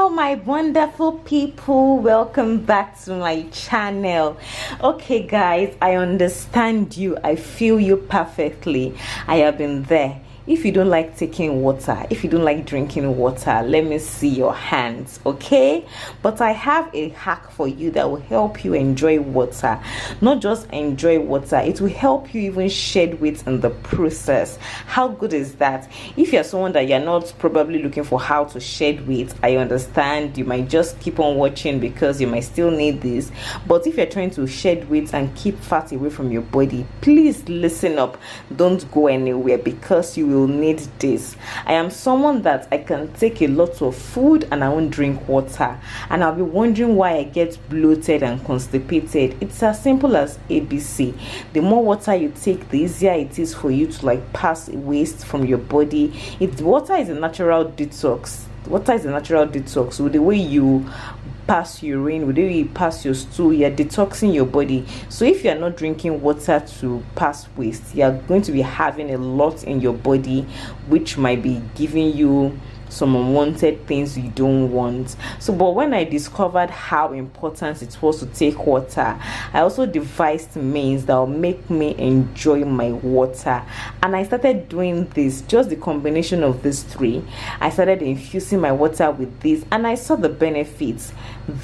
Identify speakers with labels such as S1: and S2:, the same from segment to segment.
S1: Hello my wonderful people, welcome back to my channel. Okay guys, I understand you, I feel you perfectly. I have been there. If you don't like taking water, if you don't like drinking water, let me see your hands, okay? But I have a hack for you that will help you enjoy water. Not just enjoy water, it will help you even shed weight in the process. How good is that? If you're someone that you're not probably looking for how to shed weight, I understand. You might just keep on watching because you might still need this. But if you're trying to shed weight and keep fat away from your body, please listen up. Don't go anywhere because you will need this. I am someone that I can take a lot of food and I won't drink water, and I'll be wondering why I get bloated and constipated. It's as simple as ABC. The more water you take, the easier it is for you to pass waste from your body. Water is a natural detox. Water is a natural detox. With the way you pass urine, with the way you pass your stool, you're detoxing your body. So if you're not drinking water to pass waste, you're going to be having a lot in your body, which might be giving you some unwanted things you don't want. But when I discovered how important it was to take water, I also devised means that will make me enjoy my water, and I started doing this. Just the combination of these three, I started infusing my water with this, and I saw the benefits.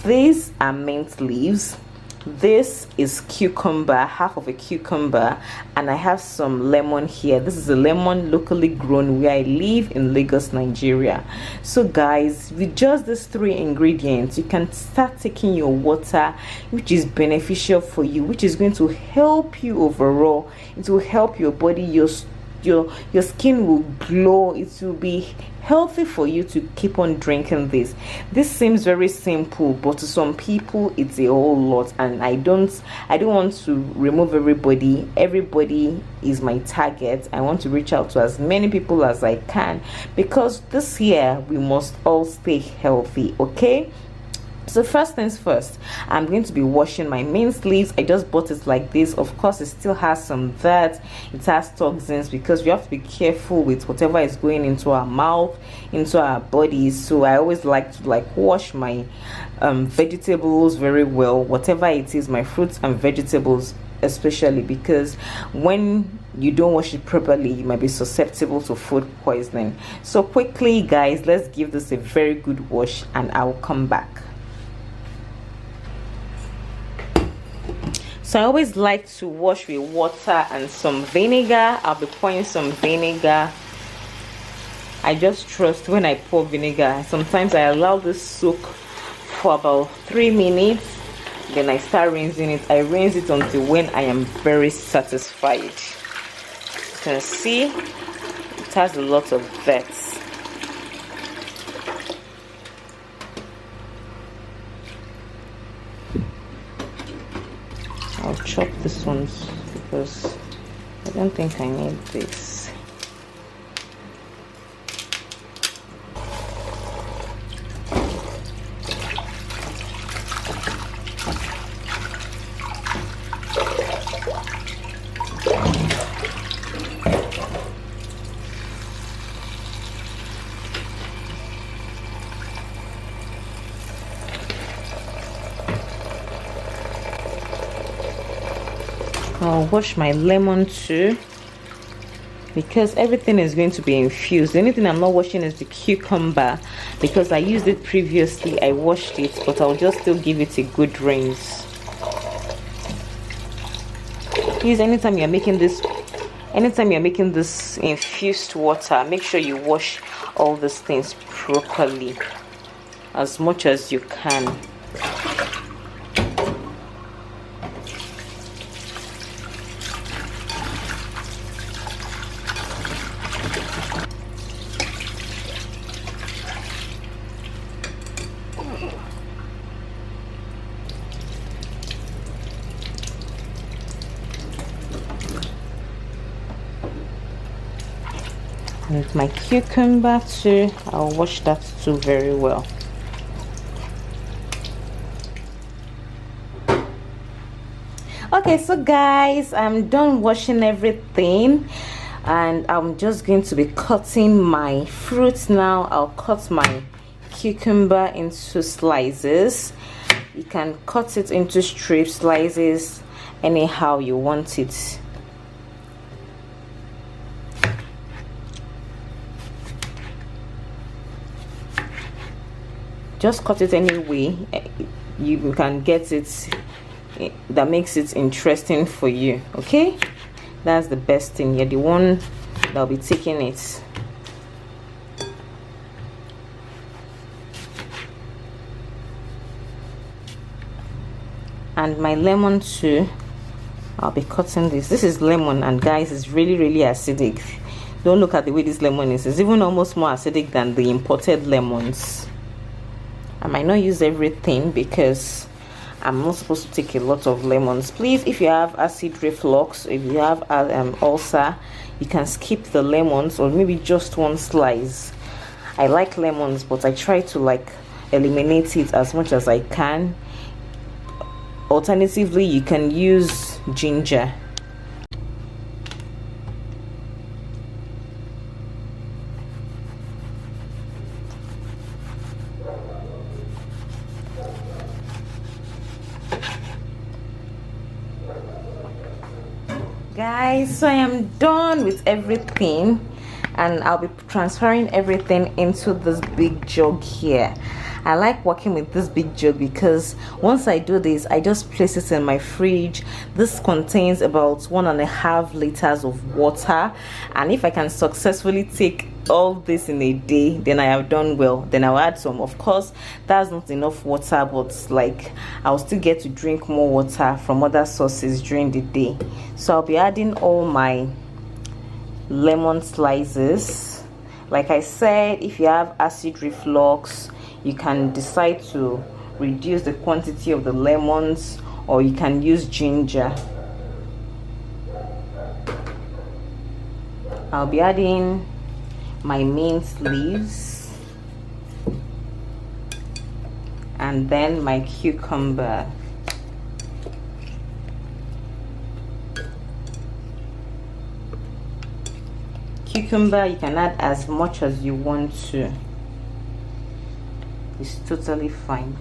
S1: These are mint leaves. This is cucumber, half of a cucumber, and I have some lemon here. This is a lemon locally grown where I live in Lagos, Nigeria. So guys, with just these three ingredients, you can start taking your water, which is beneficial for you, which is going to help you overall. It will help your body, your skin will glow. It will be healthy for you to keep on drinking this. This seems very simple, but to some people it's a whole lot, and I don't want to remove everybody. Everybody is my target. I want to reach out to as many people as I can, because this year we must all stay healthy, okay? So first things first, I'm going to be washing my mint leaves. I just bought it like this. Of course, it still has some dirt, it has toxins, because we have to be careful with whatever is going into our mouth, into our bodies. So I always like to wash my vegetables very well, whatever it is, my fruits and vegetables especially, because when you don't wash it properly, you might be susceptible to food poisoning. So quickly guys, let's give this a very good wash and I'll come back. So I always like to wash with water and some vinegar. I'll be pouring some vinegar. I just trust when I pour vinegar. Sometimes I allow this soak for about 3 minutes, then I start rinsing it. I rinse it until when I am very satisfied. You can see it has a lot of dirt. I'll chop this one because I don't think I need this. I'll wash my lemon too, because everything is going to be infused. The only thing I'm not washing is the cucumber, because I used it previously. I washed it, but I'll just still give it a good rinse. Please, anytime you're making this infused water, make sure you wash all these things properly as much as you can. And my cucumber too, I'll wash that too very well. Okay, so guys, I'm done washing everything, and I'm just going to be cutting my fruits now. I'll cut my cucumber into slices. You can cut it into strip slices anyhow you want it. Just cut it any way you can get it that makes it interesting for you. Okay, that's the best thing. You're the one that'll be taking it. And my lemon too, I'll be cutting this is lemon, and guys, it's really acidic. Don't look at the way this lemon is. It's even almost more acidic than the imported lemons. I might not use everything because I'm not supposed to take a lot of lemons. Please, if you have acid reflux, if you have ulcer, you can skip the lemons, or maybe just one slice. I like lemons, but I try to like eliminate it as much as I can. Alternatively, you can use ginger. Guys, so I am done with everything, and I'll be transferring everything into this big jug here. I like working with this big jug because once I do this, I just place it in my fridge. This contains about 1.5 liters of water, and if I can successfully take all this in a day, then I have done well. Then I'll add some. Of course, that's not enough water, but like I'll still get to drink more water from other sources during the day. So I'll be adding all my lemon slices. Like I said, if you have acid reflux, you can decide to reduce the quantity of the lemons, or you can use ginger. I'll be adding my mint leaves and then my cucumber. Cucumber, you can add as much as you want to. It's totally fine.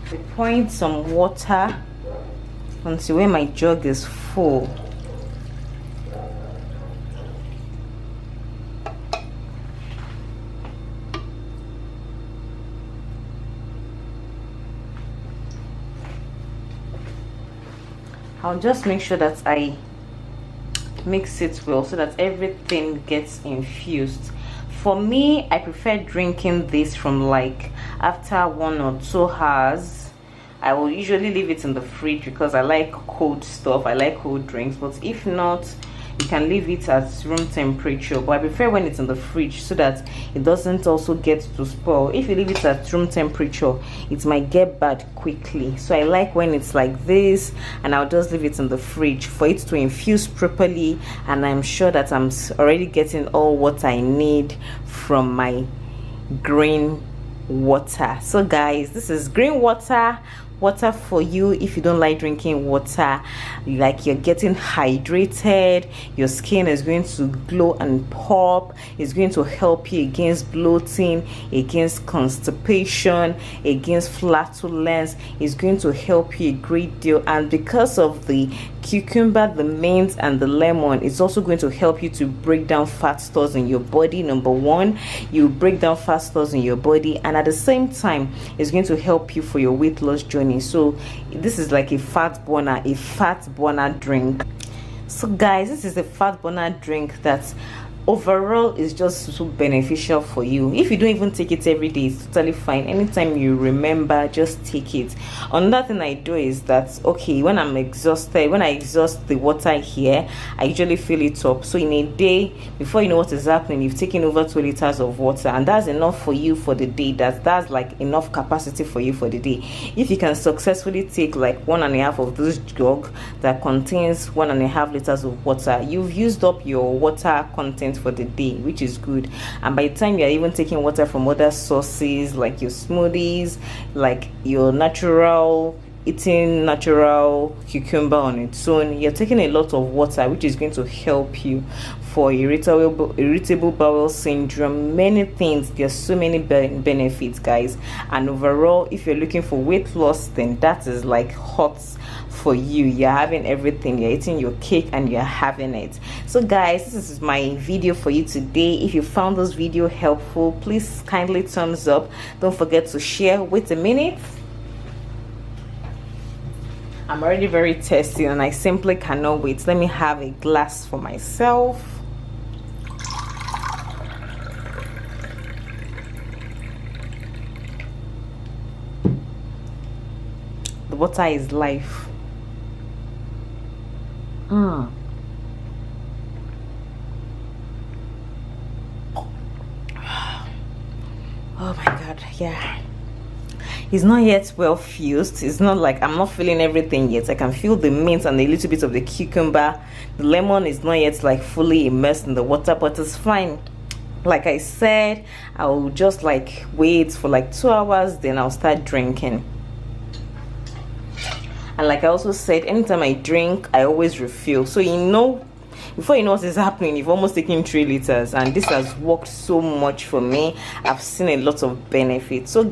S1: We pour some water until when my jug is full. I'll just make sure that I mix it well so that everything gets infused. For me, I prefer drinking this from like after 1 or 2 hours. I will usually leave it in the fridge because I like cold stuff. I like cold drinks, but if not, you can leave it at room temperature. But I prefer when it's in the fridge so that it doesn't also get to spoil. If you leave it at room temperature, it might get bad quickly. So I like when it's like this, and I'll just leave it in the fridge for it to infuse properly, and I'm sure that I'm already getting all what I need from my green water. So guys, this is green water for you. If you don't like drinking water, like you're getting hydrated, your skin is going to glow and pop. It's going to help you against bloating, against constipation, against flatulence. It's going to help you a great deal, and because of the cucumber, the mint, and the lemon, it's also going to help you to break down fat stores in your body. Number one, you break down fat stores in your body, and at the same time, it's going to help you for your weight loss journey. So this is like a fat burner drink. So guys, this is a fat burner drink that overall is just so beneficial for you. If you don't even take it every day, it's totally fine. Anytime you remember, just take it. Another thing I do is that, okay, when I'm exhausted, when I exhaust the water here, I usually fill it up. So in a day, before you know what is happening, you've taken over 2 liters of water, and that's enough for you for the day. That's like enough capacity for you for the day. If you can successfully take like 1.5 of this jug that contains 1.5 liters of water, you've used up your water content for the day, which is good. And by the time you're even taking water from other sources like your smoothies, like your natural eating natural cucumber on its own, you're taking a lot of water, which is going to help you for irritable bowel syndrome, many things. There's so many benefits, guys. And overall, if you're looking for weight loss, then that is like hot for you. You're having everything, you're eating your cake and you're having it. So guys, this is my video for you today. If you found this video helpful, please kindly thumbs up. Don't forget to share. Wait a minute, I'm already very thirsty and I simply cannot wait. Let me have a glass for myself. The water is life. Oh my god, yeah. It's not yet well fused. It's not like I'm not feeling everything yet. I can feel the mint and a little bit of the cucumber. The lemon is not yet like fully immersed in the water, but it's fine. Like I said, I'll just like wait for like 2 hours, then I'll start drinking. And like I also said, anytime I drink, I always refill. So you know, before you know what is happening, you've almost taken 3 liters, and this has worked so much for me. I've seen a lot of benefits. So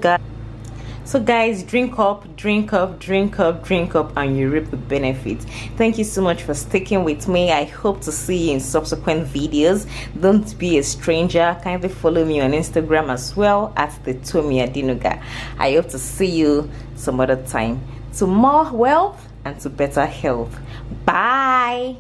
S1: guys, drink up, drink up, drink up, drink up, and you reap the benefits. Thank you so much for sticking with me. I hope to see you in subsequent videos. Don't be a stranger. Kindly follow me on Instagram as well at the Tomi Adenuga. I hope to see you some other time, to more wealth and to better health. Bye.